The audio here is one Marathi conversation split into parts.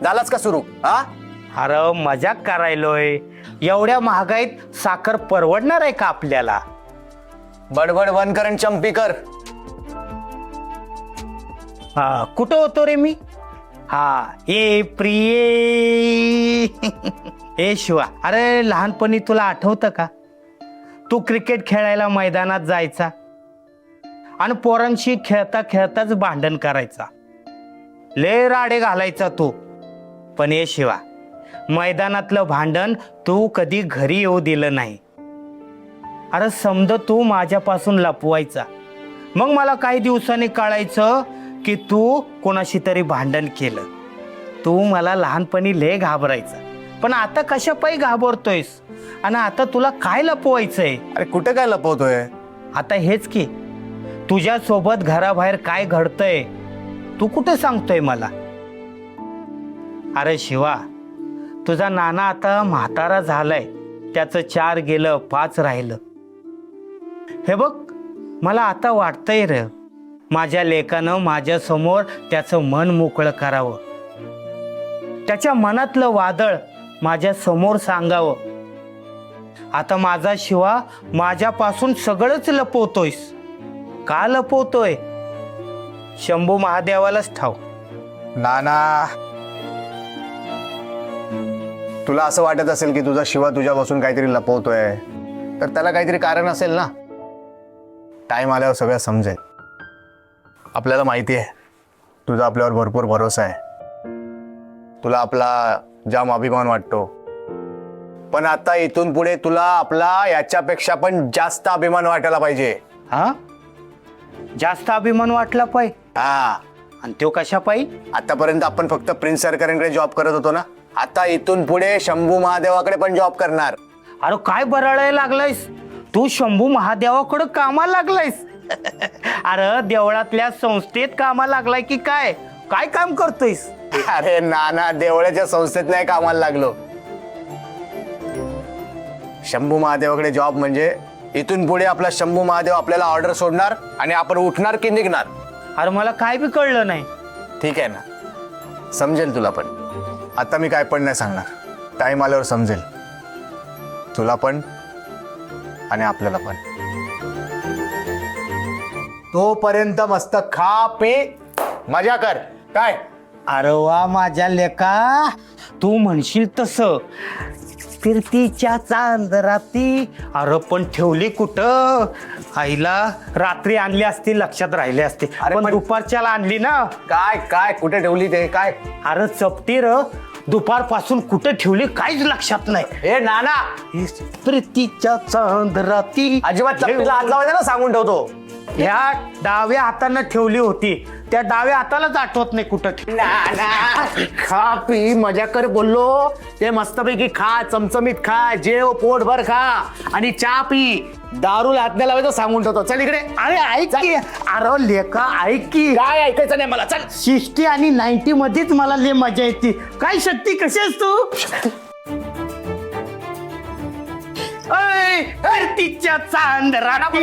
झालाच का सुरू? हा अरे मजाक करायलोय. एवढ्या महागाईत साखर परवडणार आहे का आपल्याला? बडबड बंद कर आणि चंपी कर. हा कुठं होतो रे मी? हा ए प्रिये. ए शिवा, अरे लहानपणी तुला आठवतं का? तू क्रिकेट खेळायला मैदानात जायचा आणि पोरांशी खेळता खेळताच भांडण करायचा. लय राडे घालायचा तू. पण ए शिवा, मैदानातलं भांडण तू कधी घरी येऊ दिलं नाही. अरे समज तू माझ्यापासून लपवायचा. मग मला काही दिवसांनी कळायचं की तू कोणाशी तरी भांडण केलं. तू मला लहानपणी लय घाबरायचा. पण आता कशा पायी घाबरतोयस? आणि आता तुला काय लपवायचंय? अरे कुठे काय लपवतोय? आता हेच की, तुझ्यासोबत घराबाहेर काय घडतंय तू कुठे सांगतोय मला? अरे शिवा, तुझा नाना आता म्हातारा झालाय. त्याचं 4 गेलं 5 राहिलं. हे बघ, मला आता वाटतंय रे, माझ्या लेकानं माझ्या समोर त्याचं मन मोकळं करावं. त्याच्या मनातलं वादळ माझ्या समोर सांगावं. आता माझा शिवा माझ्यापासून सगळंच लपवतोयस. का लपवतोय? शंभू महादेवालाच ठाव. नाना, तुला असं वाटत असेल की तुझा शिवा तुझ्यापासून काहीतरी लपवतोय, तर त्याला काहीतरी कारण असेल ना. टाइम आल्यावर सगळं समजेल. आपल्याला माहिती आहे तुझा आपल्यावर भरपूर भरोसा आहे. तुला आपला जाम अभिमान वाटतो. पण आता इथून पुढे तुला आपला याच्यापेक्षा पण जास्त अभिमान वाटायला पाहिजे. हा, जास्त अभिमान वाटला पाहिजे. हा, आणि तो कशा पायी? आतापर्यंत आपण फक्त प्रिन्स सरकारांकडे जॉब करत होतो ना. आता इथून पुढे शंभू महादेवाकडे पण जॉब करणार. अरे काय बरळायला लागलायस तू? शंभू महादेवाकडं कामाला लागलायस? अरे देवळातल्या संस्थेत कामाला लागलाय की काय? काय काम करतोयस? अरे नाना, देवळाच्या संस्थेत नाही कामाला लागलो. शंभू महादेवाकडे जॉब म्हणजे इथून पुढे आपला शंभू महादेव आपल्याला ऑर्डर सोडणार आणि आपण उठणार की निघणार. अरे मला काय बी कळलं नाही. ठीक आहे ना, समजेल तुला. पण आता मी काय पण नाही सांगणार. टाइम आल्यावर समजेल तुला पण आणि आपल्याला पण. तोपर्यंत मस्त खा पी मजा कर. काय? अरे वा माझ्या लेका, तू म्हणशील तसं. फिरतीच्या चांदराती. अरे पण ठेवली कुठं? आईला रात्री आणली असती, लक्षात राहिले असते. अरे पण पण- दुपारच्याला आणली ना. काय काय कुठे ठेवली ते? काय? अरे चपटी र, दुपारपासून कुठे ठेवली काहीच लक्षात नाही. ए नाना, प्रीतीच्या चांदराती. अजिबात चपलीला हात लावायचा ना, सांगून ठेवतो. ह्या डाव्या हातानं ठेवली होती, त्या डाव्या हातालाच आठवत नाही कुठं ठेवली. नाना, खा पी मजा कर बोललो. ते मस्तपैकी खा, चमचमीत खा, जेव पोटभर खा आणि चहा पी. दारू हात नाही लावायचं, सांगून ठेवतो. चल इकडे. अरे ऐक की, अरे लेका ऐक की. काय ऐकायचं नाही मला. चल. 60 आणि 90 मध्येच मला लय मजा येते. काय शक्ती, कशी आहेस तू? तिच्या चांदराती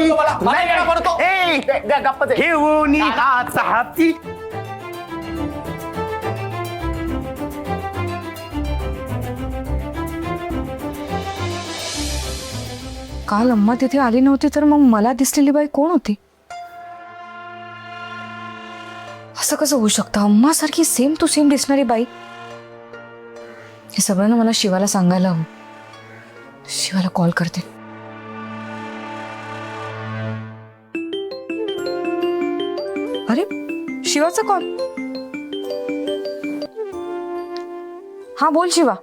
घेऊन हात हाती. काल अम्मा तिथे आली नव्हती, तर मग मला दिसलेली बाई कोण होती? असं कसं होऊ शकतं? अम्मा सारखी सेम टू सेम दिसणारी बाई. हे सगळं मला शिवाला सांगायला हवं. शिवाला कॉल करते. अरे शिवाचा कॉल. हा बोल शिवा.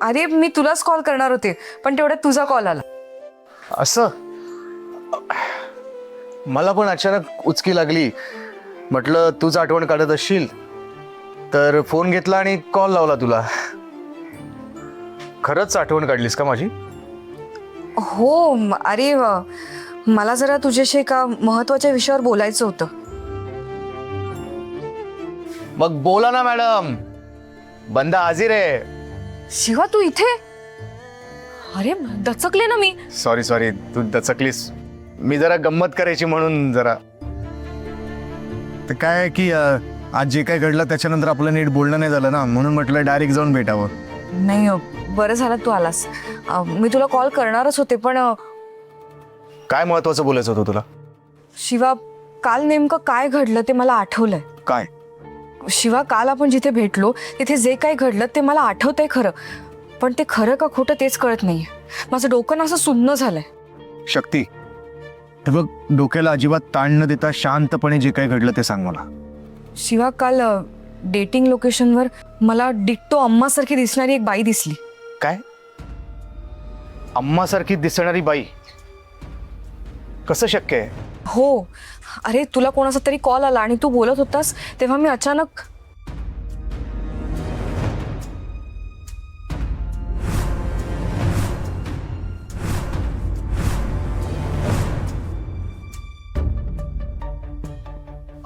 अरे मी तुलाच कॉल करणार होते, पण तेवढ्यात तुझा कॉल आला. असं मला पण अचानक उचकी लागली. म्हटलं तूच आठवण काढत असशील, तर फोन घेतला आणि कॉल लावला तुला. खरंच आठवण काढलीस का माझी? हो अरे मला जरा तुझ्याशी एका महत्वाच्या विषयावर बोलायचं होतं. मग बोला ना मॅडम, बंदा हाजीर आहे. शिवा तू इथे? अरे दचकले ना मी. सॉरी तू दचकलीस. मी जरा गंमत करायची म्हणून जरा. तर काय आहे की आज जे काय घडलं त्याच्यानंतर आपलं नीट बोलणं नाही झालं ना, म्हणून म्हटलं डायरेक्ट जाऊन भेटावं. नाही बरं झालं तू आलास. मी तुला कॉल करणारच होते पण काय महत्वाचं बोलायचं होतं तुला? शिवा, काल नेमकं काय घडलं ते मला आठवलंय. काय? शिवा, काल आपण जिथे भेटलो तिथे जे काही घडलं ते मला आठवतंय खरं, पण ते खरं का खोटं तेच कळत नाहीये. माझं डोकं ना असं सुन्न झालंय. शक्ती, हे बघ, डोक्याला अजिबात ताण न देता शांतपणे जे काही घडलं ते सांग मला. शिवा, काल डेटिंग लोकेशनवर मला डिट्टो अम्मासारखी दिसणारी एक बाई दिसली. काय? अम्मासारखी दिसणारी बाई? कसं शक्य आहे? हो, अरे तुला कोणाचा तरी कॉल आला आणि तू बोलत होतास तेव्हा मी अचानक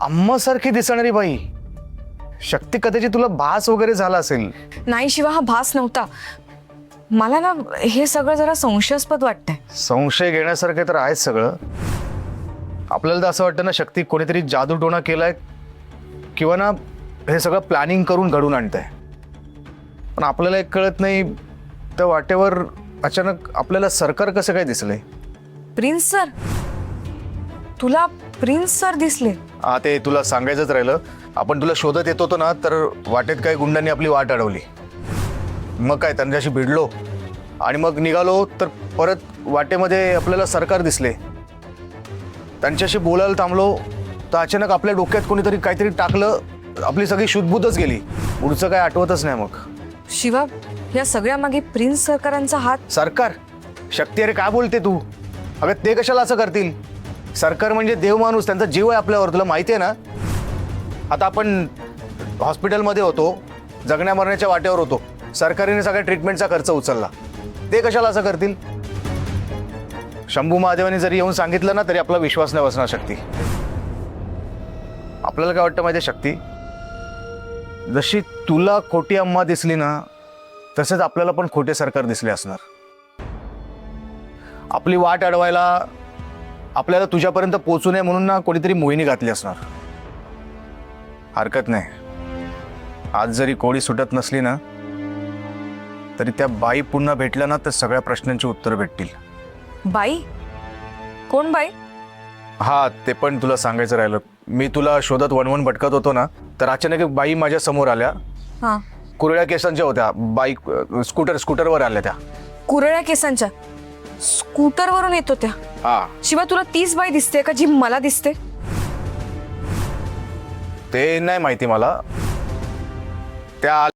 अम्मासारखी दिसणारी बाई? शक्ती, कदाचित तुला भास वगैरे झाला असेल. नाही शिवा, हा भास नव्हता. मला ना हे सगळं जरा संशयास्पद वाटतंय. संशय घेण्यासारखे तर आहेच सगळं. आपल्याला तर असं वाटतं ना, शक्ती कोणीतरी जादूटोणा केलाय किंवा ना हे सगळं प्लॅनिंग करून घडून आणतंय. पण आपल्याला एक कळत नाही, त्या वाटेवर अचानक आपल्याला सरकार कसं काय दिसलंय? Prince sir? तुला प्रिन्स सर दिसले? हा, ते तुला सांगायचंच राहिलं. आपण तुला शोधत येत होतो ना, तर वाटेत काही गुंडांनी आपली वाट अडवली. मग काय, त्यांच्याशी भिडलो आणि मग निघालो, तर परत वाटेमध्ये आपल्याला सरकार दिसले. त्यांच्याशी बोलायला थांबलो तर अचानक आपल्या डोक्यात कोणीतरी काहीतरी टाकलं, आपली सगळी शुद्धबुद्धच गेली. पुढचं काय आठवतच नाही मग. शिवा, या सगळ्या मागे प्रिन्स सरकारांचा हात? सरकार? शक्ती, अरे काय बोलते तू? अगं, ते कशाला असं करतील? सरकार म्हणजे देव माणूस, त्यांचा जीव आहे आपल्यावर, तुला माहिती आहे ना. आता आपण हॉस्पिटलमध्ये होतो, जगण्या मरण्याच्या वाटेवर होतो, सरकारने सगळ्या ट्रीटमेंटचा खर्च उचलला. ते कशाला असं करतील? शंभू महादेवाने जरी येऊन सांगितलं ना, तरी आपला विश्वास नाही बसणार. शक्ती, आपल्याला काय वाटतं माहिती आहे शक्ती, जशी तुला खोटी अम्मा दिसली ना, तसेच आपल्याला पण खोटे सरकार दिसले असणार. आपली वाट अडवायला, आपल्याला तुझ्यापर्यंत पोहोचू नये म्हणून ना कोणीतरी मोहिनी घातली असणार. हरकत नाही, आज जरी कोळी सुटत नसली ना, तरी त्या बाई पुन्हा भेटल्या ना, तर सगळ्या प्रश्नांची उत्तरं भेटतील. बाई? कोण बाई? हा, ते पण तुला सांगायचं राहिलं. मी तुला शोधत वणवण भटकत होतो ना, तर अचानक एक बाई माझ्या समोर आल्या. हा, कुरळ्या केसांच्या होत्या. बाईक स्कूटरवर आल्या त्या. कुरळ्या केसांच्या? स्कूटरवरून येत होत्या? हा. शिवा, तुला तीच बाई दिसते का जी मला दिसते? ते नाही माहिती मला. त्या